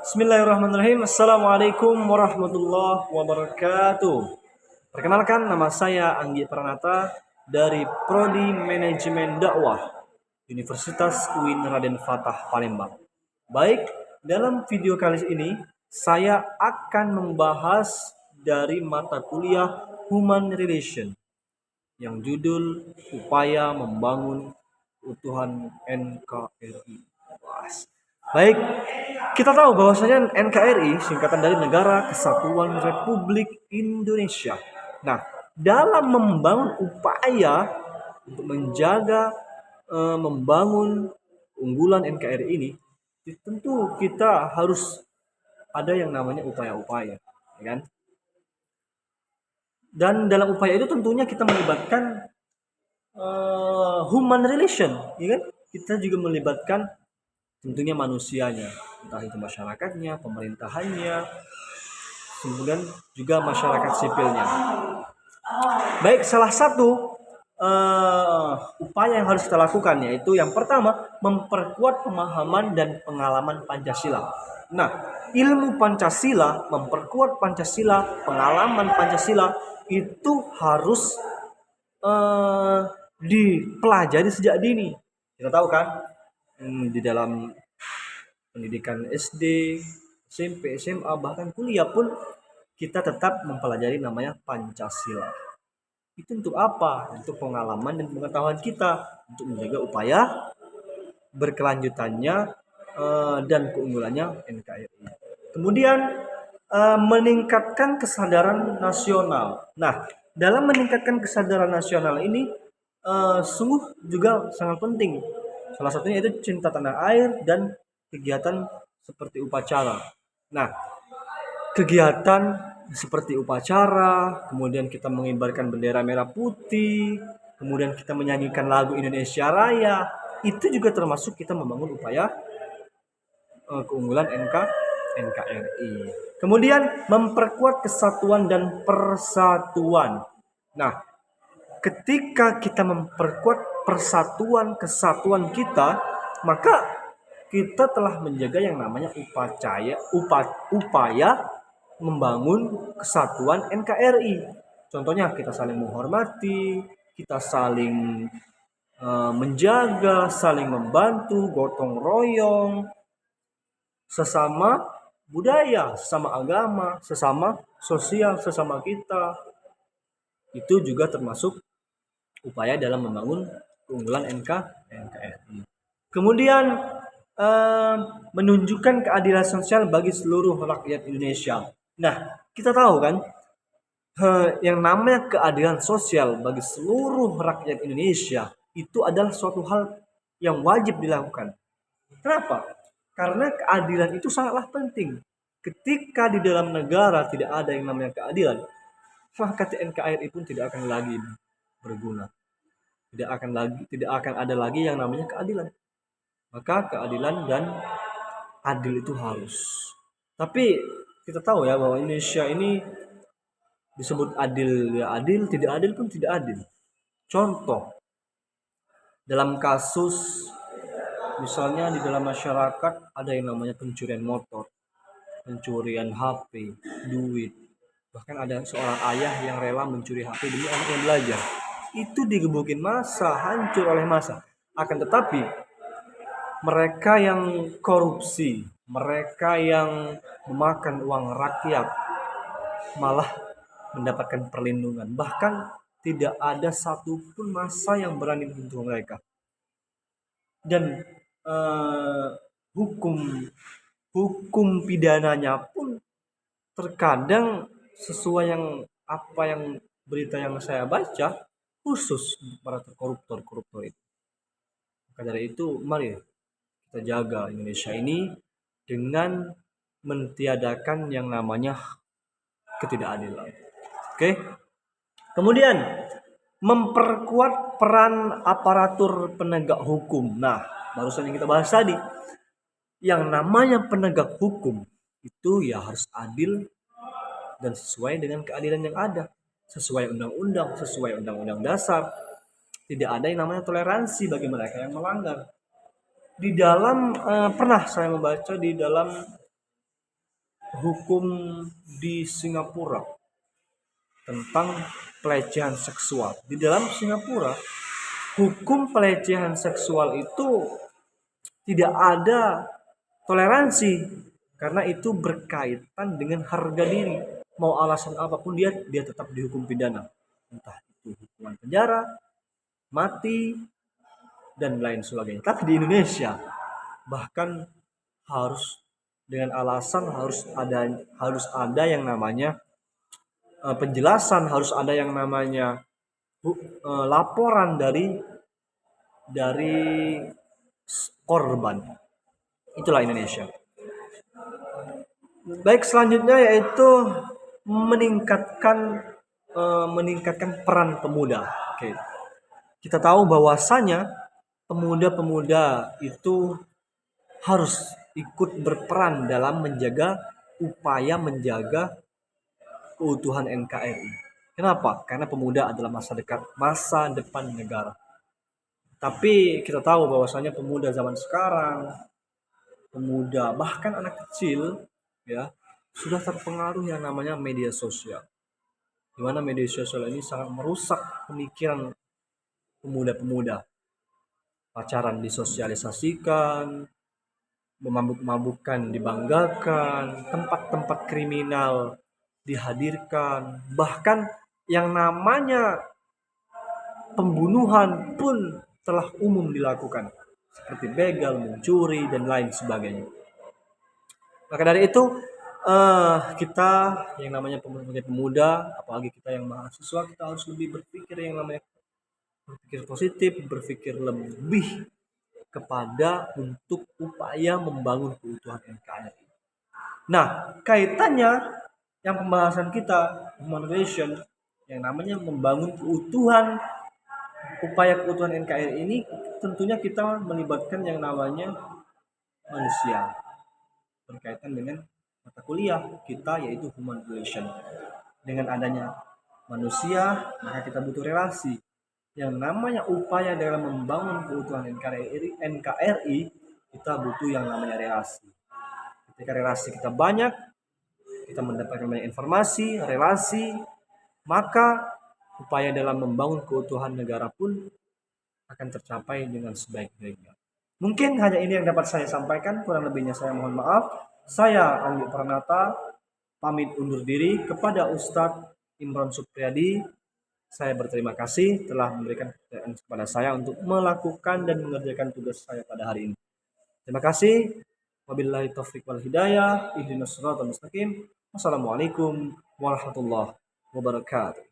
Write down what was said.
Bismillahirrahmanirrahim. Assalamualaikum warahmatullahi wabarakatuh. Perkenalkan, nama saya Anggi Pranata dari Prodi Manajemen Dakwah Universitas UIN Raden Fatah Palembang. Baik, dalam video kali ini saya akan membahas dari mata kuliah Human Relation yang judul Upaya Membangun Utuhan NKRI. Baik, kita tahu bahwasanya NKRI singkatan dari Negara Kesatuan Republik Indonesia. Nah, dalam membangun upaya untuk menjaga membangun unggulan NKRI ini, tentu kita harus ada yang namanya upaya-upaya, ya kan? Dan dalam upaya itu tentunya kita melibatkan human relation, ya kan? Kita juga melibatkan tentunya manusianya, entah itu masyarakatnya, pemerintahannya, kemudian juga masyarakat sipilnya. Baik, salah satu upaya yang harus kita lakukan yaitu yang pertama, memperkuat pemahaman dan pengalaman Pancasila. Nah, ilmu Pancasila, memperkuat Pancasila, pengalaman Pancasila itu harus dipelajari sejak dini. Kita tahu kan, di dalam pendidikan SD, SMP, SMA, bahkan kuliah pun kita tetap mempelajari namanya Pancasila. Itu untuk apa? Untuk pengalaman dan pengetahuan kita, untuk menjaga upaya berkelanjutannya dan keunggulannya NKRI. Kemudian meningkatkan kesadaran nasional. Nah, dalam meningkatkan kesadaran nasional ini sungguh juga sangat penting. Salah satunya itu cinta tanah air dan kegiatan seperti upacara. Nah, kegiatan seperti upacara, kemudian kita mengibarkan bendera merah putih, kemudian kita menyanyikan lagu Indonesia Raya, itu juga termasuk kita membangun upaya keunggulan NKRI. Kemudian memperkuat kesatuan dan persatuan. Nah, ketika kita memperkuat persatuan kesatuan kita, maka kita telah menjaga yang namanya upaya membangun kesatuan NKRI. Contohnya kita saling menghormati, kita saling menjaga, saling membantu, gotong royong, sesama budaya, sesama agama, sesama sosial, sesama kita. Itu juga termasuk upaya dalam membangun keunggulan NKRI. Kemudian menunjukkan keadilan sosial bagi seluruh rakyat Indonesia. Nah, kita tahu kan, yang namanya keadilan sosial bagi seluruh rakyat Indonesia itu adalah suatu hal yang wajib dilakukan. Kenapa? Karena keadilan itu sangatlah penting. Ketika di dalam negara tidak ada yang namanya keadilan, maka NKRI pun tidak akan lagi berguna. Tidak akan ada lagi yang namanya keadilan. Maka keadilan dan adil itu harus. Tapi kita tahu ya bahwa Indonesia ini disebut adil ya adil, tidak adil pun tidak adil. Contoh, dalam kasus misalnya di dalam masyarakat ada yang namanya pencurian motor, pencurian HP, duit. Bahkan ada seorang ayah yang rela mencuri HP demi anak yang belajar. Itu digebukin massa, hancur oleh massa. Akan tetapi mereka yang korupsi, mereka yang memakan uang rakyat malah mendapatkan perlindungan. Bahkan tidak ada satupun massa yang berani menyentuh mereka. Dan hukum pidananya pun terkadang sesuai yang apa yang berita yang saya baca, khusus para koruptor itu. Maka dari itu, mari kita jaga Indonesia ini dengan mentiadakan yang namanya ketidakadilan. Oke. Kemudian memperkuat peran aparatur penegak hukum. Nah, barusan yang kita bahas tadi, yang namanya penegak hukum itu ya harus adil dan sesuai dengan keadilan yang ada, sesuai undang-undang, sesuai undang-undang dasar. Tidak ada yang namanya toleransi bagi mereka yang melanggar. Di dalam pernah saya membaca di dalam hukum di Singapura tentang pelecehan seksual. Di dalam Singapura, hukum pelecehan seksual itu tidak ada toleransi karena itu berkaitan dengan harga diri. Mau alasan apapun dia tetap dihukum pidana. Entah itu hukuman penjara, mati, dan lain sebagainya. Tapi di Indonesia bahkan harus dengan alasan harus ada yang namanya penjelasan, harus ada yang namanya laporan dari korban. Itulah Indonesia. Baik, selanjutnya yaitu meningkatkan peran pemuda. Oke. Kita tahu bahwasanya pemuda-pemuda itu harus ikut berperan dalam upaya menjaga keutuhan NKRI. Kenapa? Karena pemuda adalah masa depan negara. Tapi kita tahu bahwasanya pemuda zaman sekarang, pemuda bahkan anak kecil ya sudah terpengaruh yang namanya media sosial. Di mana media sosial ini sangat merusak pemikiran pemuda-pemuda. Pacaran disosialisasikan, memabuk-mabukkan dibanggakan, tempat-tempat kriminal dihadirkan, bahkan yang namanya pembunuhan pun telah umum dilakukan, seperti begal, mencuri, dan lain sebagainya. Maka dari itu kita yang namanya pemuda, apalagi kita yang mahasiswa, kita harus lebih berpikir positif, berpikir lebih kepada untuk upaya membangun keutuhan NKRI. Nah, kaitannya yang pembahasan kita human relation yang namanya membangun upaya keutuhan NKRI ini, tentunya kita melibatkan yang namanya manusia berkaitan dengan mata kuliah kita yaitu human relation. Dengan adanya manusia, maka kita butuh relasi. Yang namanya upaya dalam membangun keutuhan NKRI, kita butuh yang namanya relasi. Ketika relasi kita banyak, kita mendapatkan banyak informasi, relasi, maka upaya dalam membangun keutuhan negara pun akan tercapai dengan sebaik-baiknya. Mungkin hanya ini yang dapat saya sampaikan, kurang lebihnya saya mohon maaf. Saya Anggi Pranata pamit undur diri kepada Ustadz Imron Supriyadi. Saya berterima kasih telah memberikan kepercayaan kepada saya untuk melakukan dan mengerjakan tugas saya pada hari ini. Terima kasih. Wabillahi taufiq wal hidayah. Ihdinas siratal mustaqim. Wassalamualaikum warahmatullahi wabarakatuh.